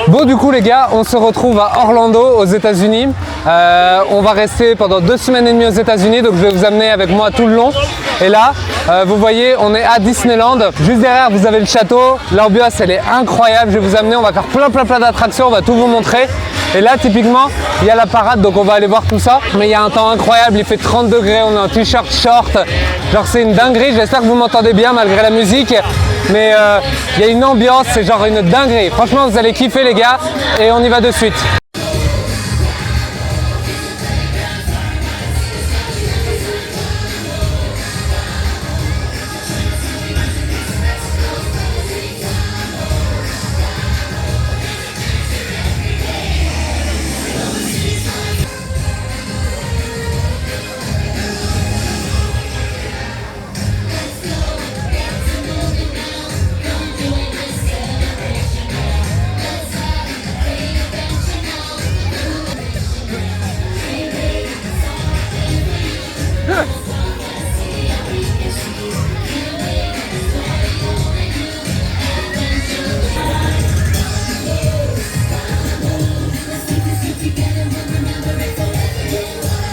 Bon du coup les gars, on se retrouve à Orlando aux États-Unis. On va rester pendant 2 semaines et demie aux États-Unis, donc je vais vous amener avec moi tout le long. Et là, vous voyez, on est à Disneyland. Juste derrière, vous avez le château. L'ambiance, elle est incroyable. Je vais vous amener, on va faire plein d'attractions, on va tout vous montrer. Et là, typiquement, il y a la parade, donc on va aller voir tout ça. Mais il y a un temps incroyable, il fait 30 degrés, on est en t-shirt short. Genre c'est une dinguerie, j'espère que vous m'entendez bien malgré la musique. Mais il y a une ambiance, c'est genre une dinguerie. Franchement, vous allez kiffer les gars, et on y va de suite.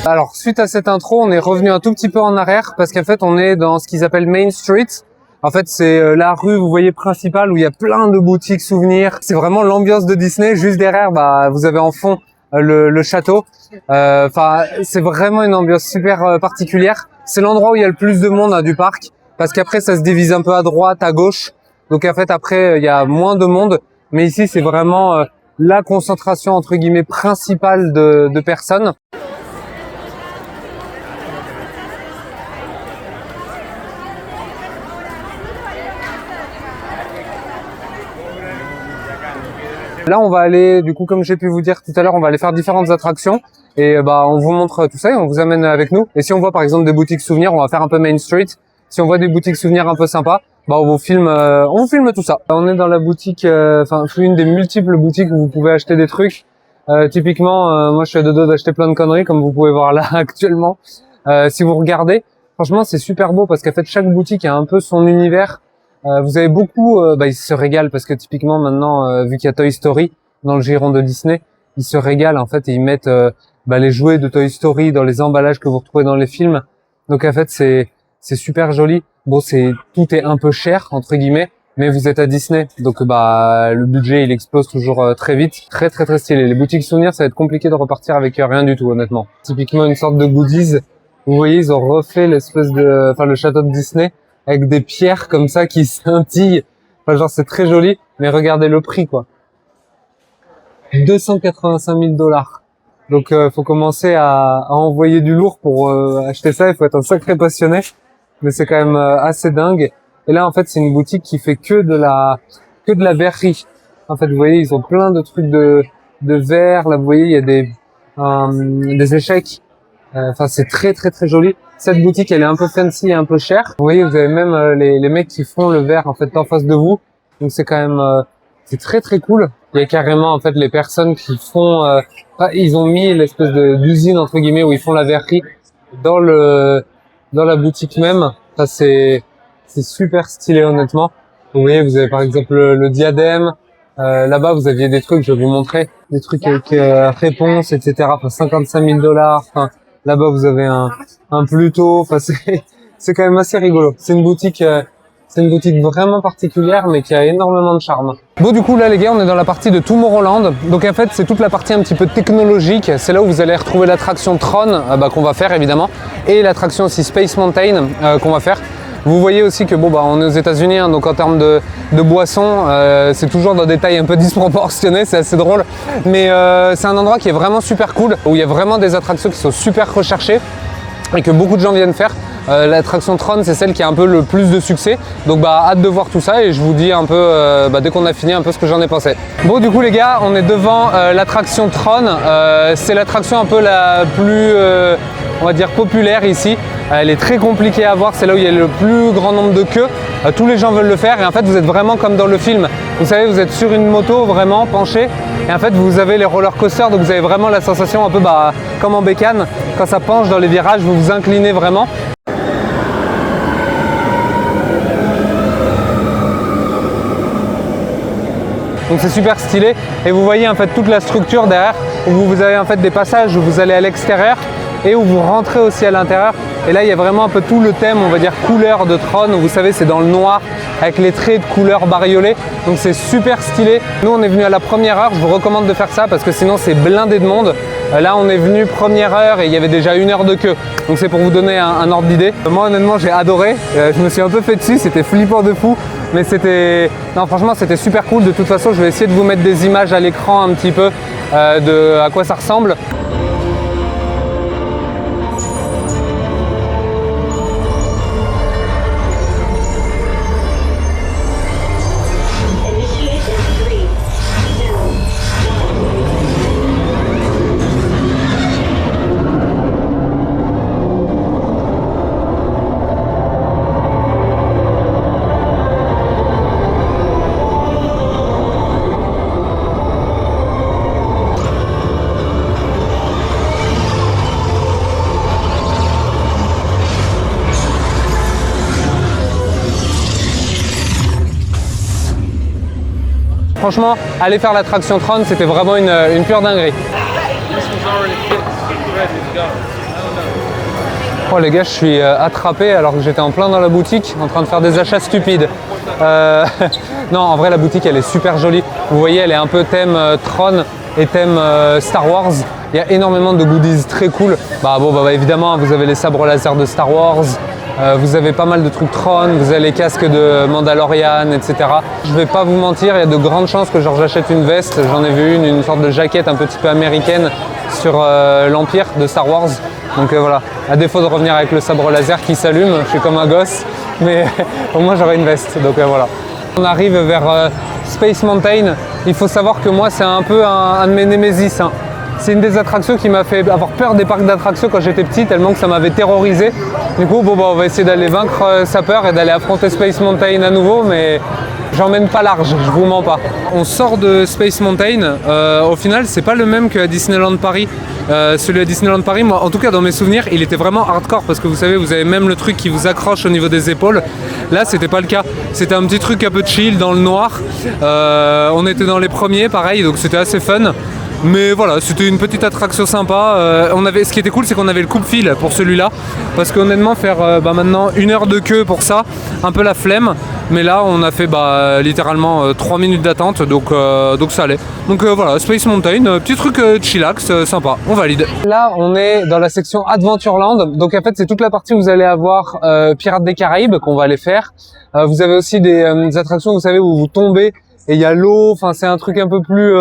Alors, suite à cette intro, on est revenu un tout petit peu en arrière parce qu'en fait, on est dans ce qu'ils appellent Main Street. En fait, c'est la rue, vous voyez, principale où il y a plein de boutiques souvenirs. C'est vraiment l'ambiance de Disney. Juste derrière, vous avez en fond le château. Enfin, c'est vraiment une ambiance super particulière. C'est l'endroit où il y a le plus de monde du parc parce qu'après, ça se divise un peu à droite, à gauche. Donc, en fait, après, il y a moins de monde. Mais ici, c'est vraiment la concentration, entre guillemets, principale de personnes. Là, on va aller, du coup, comme j'ai pu vous dire tout à l'heure, on va aller faire différentes attractions et on vous montre tout ça et on vous amène avec nous. Et si on voit par exemple des boutiques souvenirs, on va faire un peu Main Street. Si on voit des boutiques souvenirs un peu sympas, on vous filme tout ça. On est dans la boutique, une des multiples boutiques où vous pouvez acheter des trucs. Typiquement, moi, je suis à deux doigts d'acheter plein de conneries, comme vous pouvez voir là actuellement. Si vous regardez, franchement, c'est super beau parce qu'en fait, chaque boutique a un peu son univers. Vous avez beaucoup, ils se régalent parce que typiquement maintenant, vu qu'il y a Toy Story dans le giron de Disney, ils se régalent en fait et ils mettent les jouets de Toy Story dans les emballages que vous retrouvez dans les films. Donc en fait c'est super joli. Bon, tout est un peu cher entre guillemets, mais vous êtes à Disney, donc le budget il explose toujours très vite. Très stylé. Les boutiques souvenirs, ça va être compliqué de repartir avec rien du tout honnêtement. Typiquement une sorte de goodies. Vous voyez, ils ont refait le château de Disney avec des pierres comme ça qui scintillent. Enfin, genre, c'est très joli, mais regardez le prix, quoi. 285 000 $. Donc, faut commencer à envoyer du lourd pour acheter ça. Il faut être un sacré passionné, mais c'est quand même assez dingue. Et là, en fait, c'est une boutique qui fait que de la verrerie. En fait, vous voyez, ils ont plein de trucs de verre. Là, vous voyez, il y a des échecs. Enfin, c'est très joli. Cette boutique, elle est un peu fancy et un peu chère. Vous voyez, vous avez même les mecs qui font le verre en fait en face de vous. Donc c'est quand même c'est très cool. Il y a carrément en fait les personnes qui font ils ont mis l'espèce d'usine entre guillemets où ils font la verrerie dans la boutique même. Ça c'est super stylé honnêtement. Vous voyez, vous avez par exemple le diadème. Là-bas, vous aviez des trucs, je vais vous montrer, des trucs avec réponse, etc. Enfin, 55 000 $. Enfin, là-bas, vous avez un Pluto. Enfin, c'est quand même assez rigolo. C'est une boutique vraiment particulière, mais qui a énormément de charme. Bon, du coup, là, les gars, on est dans la partie de Tomorrowland. Donc, en fait, c'est toute la partie un petit peu technologique. C'est là où vous allez retrouver l'attraction Tron, qu'on va faire, évidemment, et l'attraction aussi Space Mountain, qu'on va faire. Vous voyez aussi que on est aux États-Unis, hein, donc en termes de boissons, c'est toujours dans des tailles un peu disproportionnées, c'est assez drôle. Mais c'est un endroit qui est vraiment super cool, où il y a vraiment des attractions qui sont super recherchées et que beaucoup de gens viennent faire. L'attraction Tron, c'est celle qui a un peu le plus de succès. Donc hâte de voir tout ça et je vous dis un peu, dès qu'on a fini, un peu ce que j'en ai pensé. Bon, du coup les gars, on est devant l'attraction Tron. C'est l'attraction un peu la plus, on va dire, populaire ici. Elle est très compliquée à voir, c'est là où il y a le plus grand nombre de queues. Tous les gens veulent le faire et en fait vous êtes vraiment comme dans le film. Vous savez, vous êtes sur une moto vraiment penchée et en fait vous avez les roller coasters, donc vous avez vraiment la sensation un peu comme en bécane. Quand ça penche dans les virages, vous vous inclinez vraiment. Donc c'est super stylé. Et vous voyez en fait toute la structure derrière, où vous avez en fait des passages où vous allez à l'extérieur et où vous rentrez aussi à l'intérieur. Et là, il y a vraiment un peu tout le thème, on va dire, couleur de Tron. Vous savez, c'est dans le noir avec les traits de couleur bariolés. Donc c'est super stylé. Nous, on est venu à la première heure. Je vous recommande de faire ça parce que sinon, c'est blindé de monde. Là, on est venu première heure et il y avait déjà 1 heure de queue. Donc c'est pour vous donner un ordre d'idée. Moi, honnêtement, j'ai adoré. Je me suis un peu fait dessus. C'était flippant de fou. Mais c'était... Non, franchement, c'était super cool. De toute façon, je vais essayer de vous mettre des images à l'écran un petit peu de à quoi ça ressemble. Franchement, aller faire l'attraction Tron, c'était vraiment une pure dinguerie. Oh les gars, je suis attrapé alors que j'étais en plein dans la boutique en train de faire des achats stupides. Non, en vrai la boutique elle est super jolie. Vous voyez, elle est un peu thème Tron et thème Star Wars. Il y a énormément de goodies très cool. Bah évidemment, vous avez les sabres laser de Star Wars. Vous avez pas mal de trucs Tron, vous avez les casques de Mandalorian, etc. Je vais pas vous mentir, il y a de grandes chances que genre j'achète une veste. J'en ai vu une sorte de jaquette un petit peu américaine sur l'Empire de Star Wars. Donc voilà, à défaut de revenir avec le sabre laser qui s'allume, je suis comme un gosse, mais au moins j'aurai une veste. Donc voilà. On arrive vers Space Mountain. Il faut savoir que moi c'est un peu un de mes némésis. Hein. C'est une des attractions qui m'a fait avoir peur des parcs d'attractions quand j'étais petit, tellement que ça m'avait terrorisé. Du coup, on va essayer d'aller vaincre sa peur et d'aller affronter Space Mountain à nouveau, mais j'emmène pas large, je vous mens pas. On sort de Space Mountain, au final, c'est pas le même qu'à Disneyland Paris. Celui à Disneyland Paris, moi, en tout cas dans mes souvenirs, il était vraiment hardcore parce que vous savez, vous avez même le truc qui vous accroche au niveau des épaules. Là, c'était pas le cas. C'était un petit truc un peu chill dans le noir. On était dans les premiers, pareil, donc c'était assez fun. Mais voilà, c'était une petite attraction sympa. Ce qui était cool, c'est qu'on avait le coupe-fil pour celui-là. Parce qu'honnêtement, faire maintenant 1 heure de queue pour ça, un peu la flemme. Mais là, on a fait littéralement 3 minutes d'attente, donc ça allait. Donc voilà, Space Mountain, petit truc chillax, sympa, on valide. Là, on est dans la section Adventureland. Donc en fait, c'est toute la partie où vous allez avoir Pirates des Caraïbes qu'on va aller faire. Vous avez aussi des attractions, vous savez, où vous tombez et il y a l'eau. Enfin, c'est un truc un peu plus...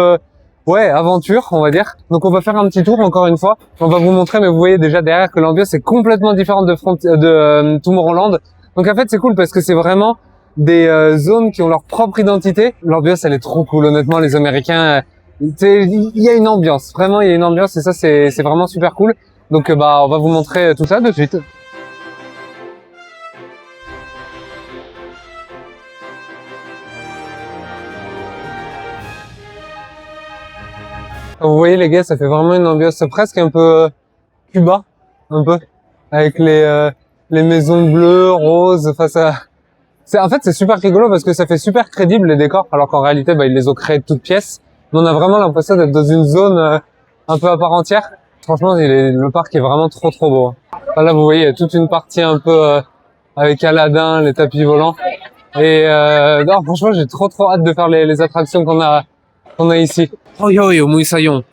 ouais, aventure, on va dire. Donc on va faire un petit tour encore une fois. On va vous montrer, mais vous voyez déjà derrière que l'ambiance est complètement différente de Tomorrowland. Donc en fait, c'est cool parce que c'est vraiment des zones qui ont leur propre identité. L'ambiance, elle est trop cool, honnêtement. Les Américains, il y a une ambiance. Vraiment, il y a une ambiance et ça, c'est vraiment super cool. Donc on va vous montrer tout ça de suite. Vous voyez les gars, ça fait vraiment une ambiance presque un peu Cuba, un peu, avec les maisons bleues, roses. Enfin en fait c'est super rigolo parce que ça fait super crédible les décors, alors qu'en réalité ils les ont créés de toutes pièces. Mais on a vraiment l'impression d'être dans une zone un peu à part entière. Franchement, le parc est vraiment trop beau. Enfin, là vous voyez, il y a toute une partie un peu avec Aladdin, les tapis volants. Et non, franchement, j'ai trop hâte de faire les attractions qu'on a ici. Oh yo, Moussaillon.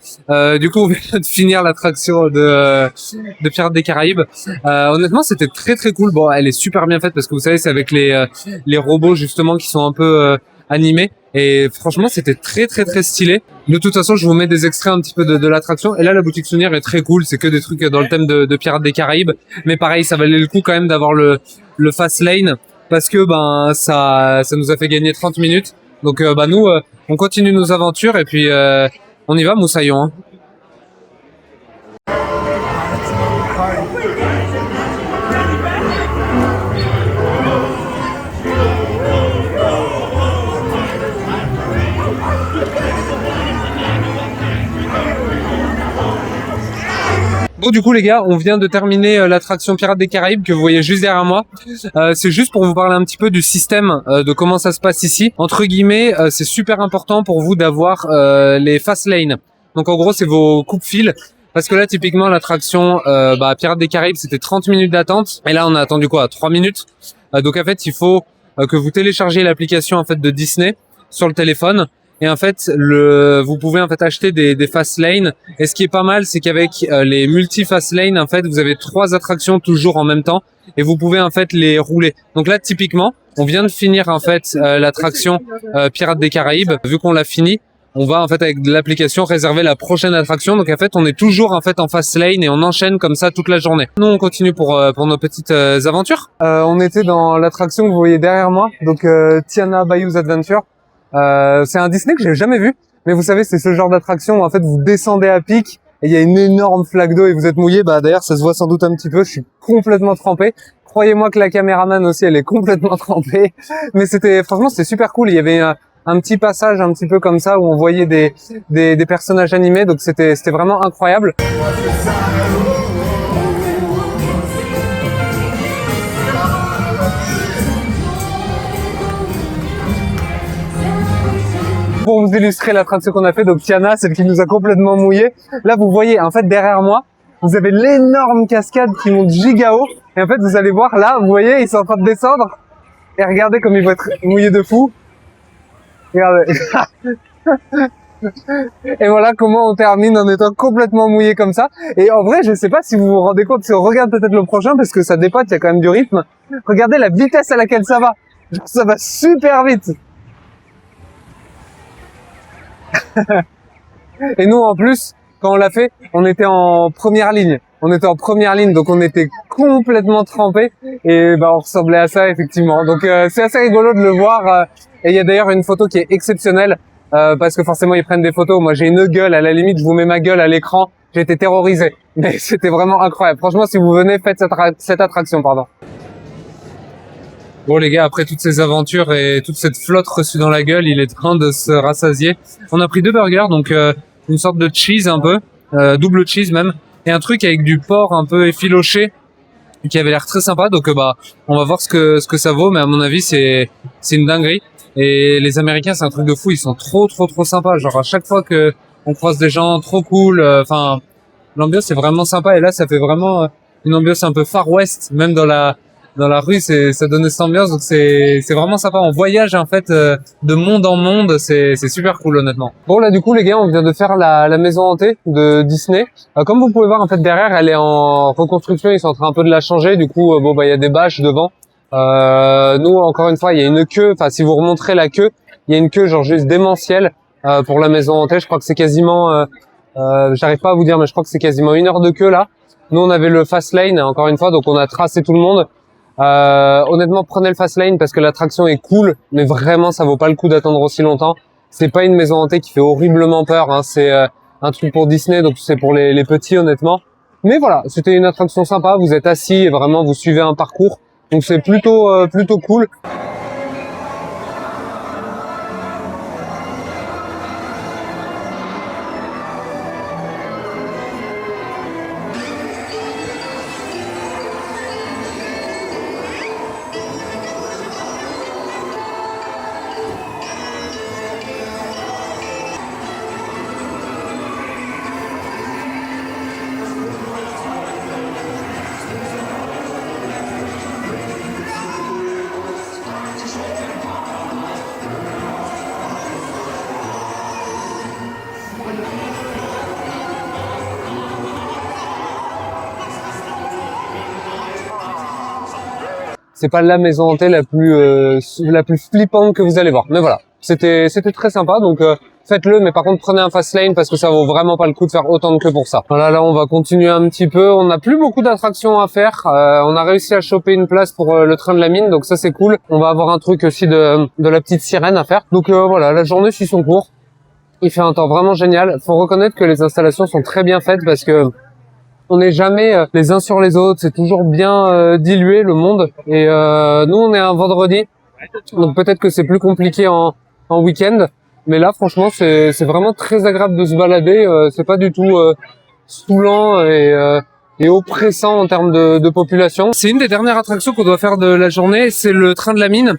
Du coup, on vient de finir l'attraction de Pirates des Caraïbes. Honnêtement, c'était très cool. Bon, elle est super bien faite parce que vous savez, c'est avec les robots justement qui sont un peu animés. Et franchement, c'était très stylé. De toute façon, je vous mets des extraits un petit peu de l'attraction. Et là, la boutique souvenir est très cool. C'est que des trucs dans le thème de Pirates des Caraïbes. Mais pareil, ça valait le coup quand même d'avoir le fast lane parce que ça nous a fait gagner 30 minutes. Donc nous, on continue nos aventures et puis on y va, Moussaillon. Hein. Bon, du coup, les gars, on vient de terminer l'attraction Pirates des Caraïbes que vous voyez juste derrière moi. C'est juste pour vous parler un petit peu du système, de comment ça se passe ici. Entre guillemets, c'est super important pour vous d'avoir les fast lanes. Donc, en gros, c'est vos coupe-fils. Parce que là, typiquement, l'attraction Pirates des Caraïbes, c'était 30 minutes d'attente. Et là, on a attendu quoi? 3 minutes. Donc, en fait, il faut que vous téléchargez l'application en fait de Disney sur le téléphone. Et en fait, vous pouvez en fait acheter des fast lanes. Et ce qui est pas mal, c'est qu'avec les multi fast lanes, en fait, vous avez 3 attractions toujours en même temps, et vous pouvez en fait les rouler. Donc là, typiquement, on vient de finir en fait l'attraction Pirates des Caraïbes. Vu qu'on l'a fini, on va en fait avec l'application réserver la prochaine attraction. Donc en fait, on est toujours en fait en fast lane et on enchaîne comme ça toute la journée. Nous, on continue pour nos petites aventures. On était dans l'attraction que vous voyez derrière moi, donc Tiana Bayou's Adventure. C'est un Disney que j'ai jamais vu, mais vous savez, c'est ce genre d'attraction où en fait vous descendez à pic et il y a une énorme flaque d'eau et vous êtes mouillé. Bah d'ailleurs, ça se voit sans doute un petit peu. Je suis complètement trempé. Croyez-moi que la caméraman aussi, elle est complètement trempée. Mais franchement, c'était super cool. Il y avait un petit passage un petit peu comme ça où on voyait des personnages animés, donc c'était vraiment incroyable. Pour vous illustrer l'attraction qu'on a fait, donc Tiana, celle qui nous a complètement mouillé. Là, vous voyez, en fait, derrière moi, vous avez l'énorme cascade qui monte giga haut. Et en fait, vous allez voir, là, vous voyez, ils sont en train de descendre. Et regardez comme ils vont être mouillés de fou. Regardez. Et voilà comment on termine en étant complètement mouillé comme ça. Et en vrai, je sais pas si vous vous rendez compte, si on regarde peut-être le prochain, parce que ça dépote, il y a quand même du rythme. Regardez la vitesse à laquelle ça va. Genre, ça va super vite. Et nous, en plus, quand on l'a fait, on était en première ligne. On était en première ligne, donc on était complètement trempés. Et bah, on ressemblait à ça, effectivement. Donc, c'est assez rigolo de le voir. Et il y a d'ailleurs une photo qui est exceptionnelle, parce que forcément, ils prennent des photos. Moi, j'ai une gueule. À la limite, je vous mets ma gueule à l'écran. J'ai été terrorisé. Mais c'était vraiment incroyable. Franchement, si vous venez, faites cette attraction, pardon. Bon les gars, après toutes ces aventures et toute cette flotte reçue dans la gueule, il est temps de se rassasier. On a pris 2 burgers, donc une sorte de cheese un peu, double cheese même, et un truc avec du porc un peu effiloché qui avait l'air très sympa. Donc on va voir ce que ça vaut, mais à mon avis c'est une dinguerie. Et les Américains, c'est un truc de fou, ils sont trop sympas. Genre à chaque fois que on croise des gens trop cool, enfin l'ambiance est vraiment sympa. Et là, ça fait vraiment une ambiance un peu Far West, même dans la rue, ça donne cette ambiance, donc c'est vraiment sympa. On voyage en fait de monde en monde, c'est super cool honnêtement. Bon là du coup les gars, on vient de faire la maison hantée de Disney. Comme vous pouvez voir en fait derrière, elle est en reconstruction, ils sont en train un peu de la changer. Du coup il y a des bâches devant. Nous encore une fois, il y a une queue. Enfin si vous remonterez la queue, il y a une queue genre juste démentielle pour la maison hantée. Je crois que c'est quasiment, j'arrive pas à vous dire, mais je crois que c'est quasiment 1 heure de queue là. Nous on avait le fast lane encore une fois, donc on a tracé tout le monde. Honnêtement, prenez le fast lane parce que l'attraction est cool, mais vraiment ça vaut pas le coup d'attendre aussi longtemps. C'est pas une maison hantée qui fait horriblement peur, hein. C'est un truc pour Disney, donc c'est pour les petits honnêtement. Mais voilà, c'était une attraction sympa, vous êtes assis et vraiment vous suivez un parcours, donc c'est plutôt cool. C'est pas la maison hantée la plus flippante que vous allez voir. Mais voilà, c'était très sympa. Donc faites-le, mais par contre prenez un fast lane parce que ça vaut vraiment pas le coup de faire autant de queue pour ça. Voilà, là on va continuer un petit peu. On n'a plus beaucoup d'attractions à faire. On a réussi à choper une place pour le train de la mine, donc ça c'est cool. On va avoir un truc aussi de la petite sirène à faire. Donc voilà, la journée suit son cours. Il fait un temps vraiment génial. Faut reconnaître que les installations sont très bien faites parce que on n'est jamais les uns sur les autres, c'est toujours bien dilué le monde. Et nous on est un vendredi, donc peut-être que c'est plus compliqué en week-end, mais là franchement c'est vraiment très agréable de se balader. C'est pas du tout saoulant et et oppressant en termes de population. C'est une des dernières attractions qu'on doit faire de la journée, c'est le train de la mine.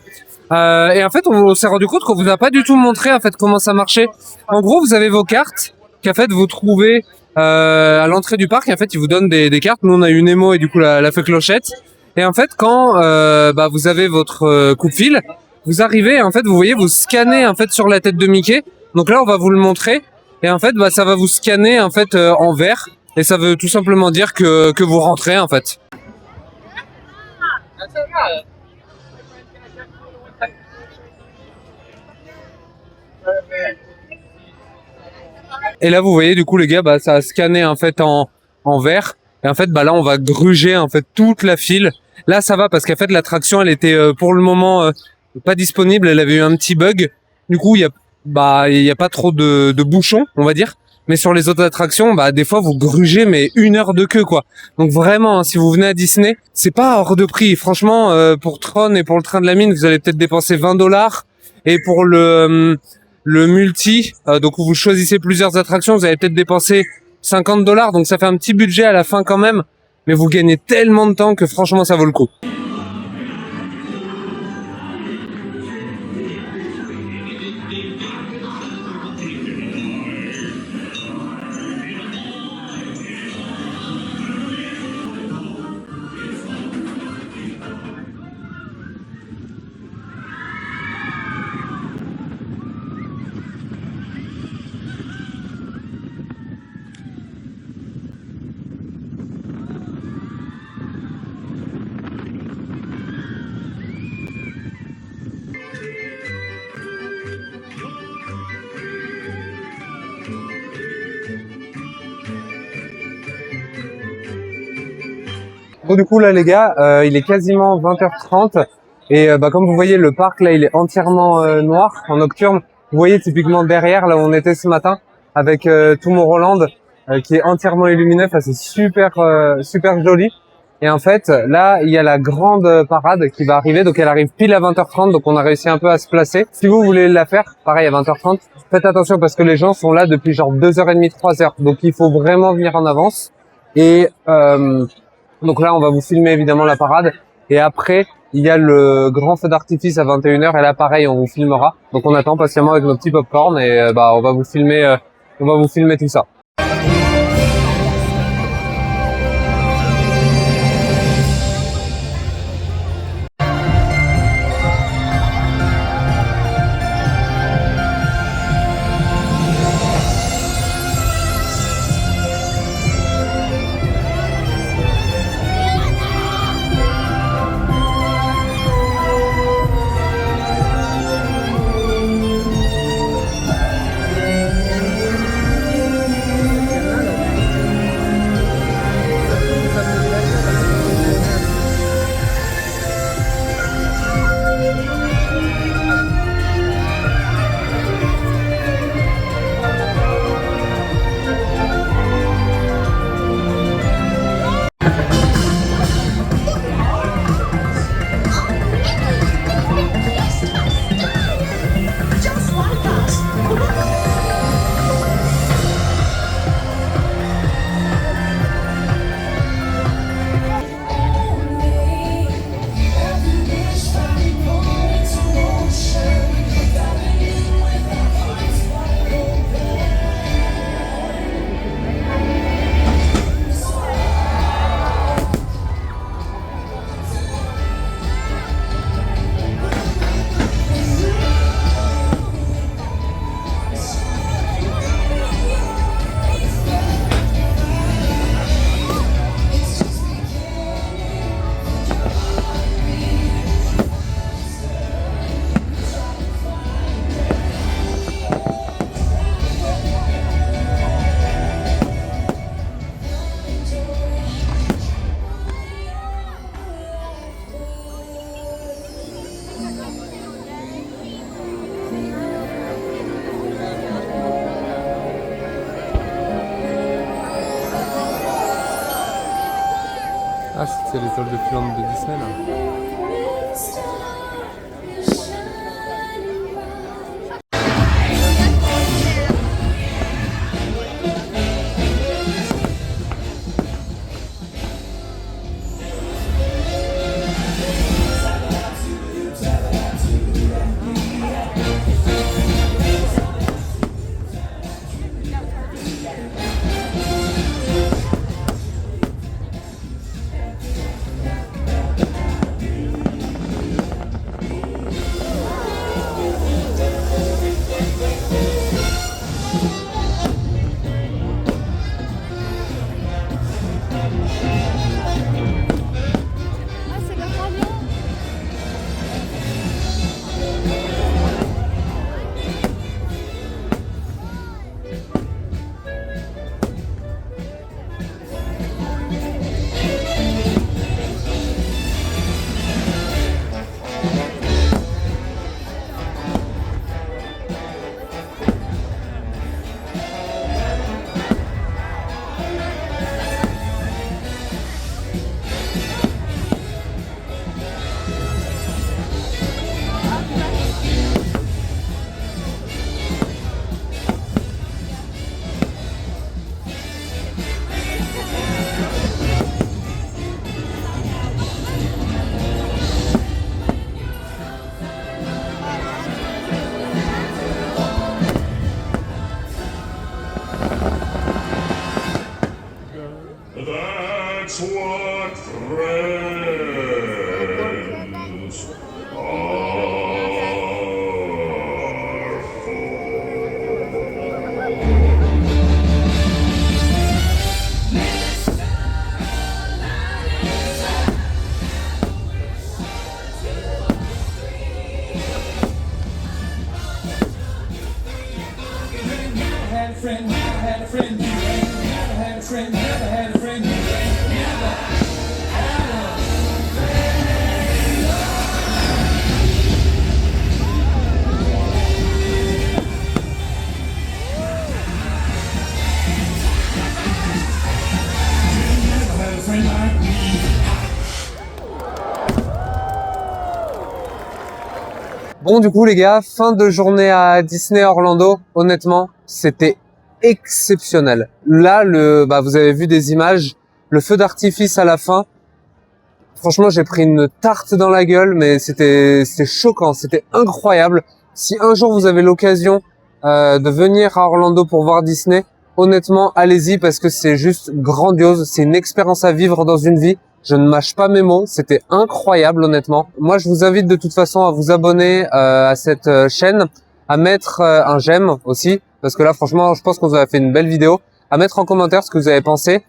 Et en fait, on s'est rendu compte qu'on vous a pas du tout montré en fait comment ça marchait. En gros, vous avez vos cartes qu'en fait vous trouvez à l'entrée du parc. Et en fait, ils vous donnent des cartes. Nous, on a une Nemo et du coup la fée Clochette. Et en fait, quand vous avez votre coupe-fil, vous arrivez, en fait, vous voyez, vous scannez en fait sur la tête de Mickey. Donc là, on va vous le montrer. Et en fait, ça va vous scanner en fait en vert. Et ça veut tout simplement dire que vous rentrez en fait. Et là, vous voyez, du coup, les gars, ça a scanné en fait en vert. Et en fait, là, on va gruger en fait toute la file. Là, ça va parce qu'en fait, l'attraction, elle était pour le moment pas disponible. Elle avait eu un petit bug. Du coup, il y a pas trop de bouchons, on va dire. Mais sur les autres attractions, des fois, vous grugez mais 1 heure de queue, quoi. Donc vraiment, hein, si vous venez à Disney, c'est pas hors de prix. Franchement, pour Tron et pour le train de la mine, vous allez peut-être dépenser 20 $. Et pour le multi, donc où vous choisissez plusieurs attractions, vous allez peut-être dépenser 50 $. Donc ça fait un petit budget à la fin quand même. Mais vous gagnez tellement de temps que franchement, ça vaut le coup. Bon, du coup là les gars, il est quasiment 20h30 et comme vous voyez le parc là il est entièrement noir en nocturne. Vous voyez typiquement derrière là où on était ce matin avec Tomorrowland qui est entièrement illuminé. Enfin, c'est super joli. Et en fait là il y a la grande parade qui va arriver, donc elle arrive pile à 20h30, donc on a réussi un peu à se placer. Si vous voulez la faire pareil à 20h30, faites attention parce que les gens sont là depuis genre 2h30, 3h, donc il faut vraiment venir en avance. Et donc là, on va vous filmer évidemment la parade. Et après, il y a le grand feu d'artifice à 21h. Et là, pareil, on vous filmera. Donc on attend patiemment avec nos petits popcorn et on va vous filmer tout ça. Ah, c'est l'étoile de filante de Disney là. That's what friends are Bon, du coup, les gars, fin de journée à Disney Orlando. Honnêtement, c'était exceptionnel. Là, vous avez vu des images, le feu d'artifice à la fin. Franchement, j'ai pris une tarte dans la gueule, mais c'était choquant, c'était incroyable. Si un jour vous avez l'occasion de venir à Orlando pour voir Disney, honnêtement, allez-y parce que c'est juste grandiose. C'est une expérience à vivre dans une vie. Je ne mâche pas mes mots, c'était incroyable honnêtement. Moi, je vous invite de toute façon à vous abonner à cette chaîne, à mettre un j'aime aussi, parce que là, franchement, je pense qu'on vous a fait une belle vidéo. À mettre en commentaire ce que vous avez pensé.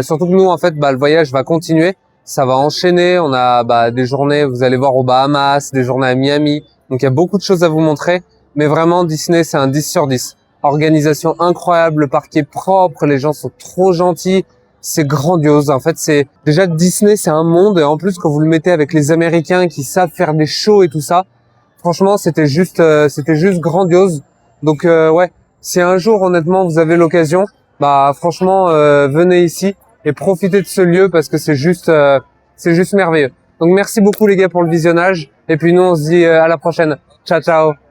Surtout que nous, en fait, le voyage va continuer. Ça va enchaîner. On a des journées, vous allez voir aux Bahamas, des journées à Miami. Donc, il y a beaucoup de choses à vous montrer. Mais vraiment, Disney, c'est un 10 sur 10. Organisation incroyable, le parc est propre, les gens sont trop gentils. C'est grandiose. En fait, c'est déjà Disney, c'est un monde. Et en plus, quand vous le mettez avec les Américains qui savent faire des shows et tout ça, franchement, c'était juste grandiose. Donc, ouais, si un jour, honnêtement, vous avez l'occasion, franchement, venez ici et profitez de ce lieu parce que c'est juste merveilleux. Donc, merci beaucoup les gars pour le visionnage. Et puis nous, on se dit à la prochaine. Ciao, ciao.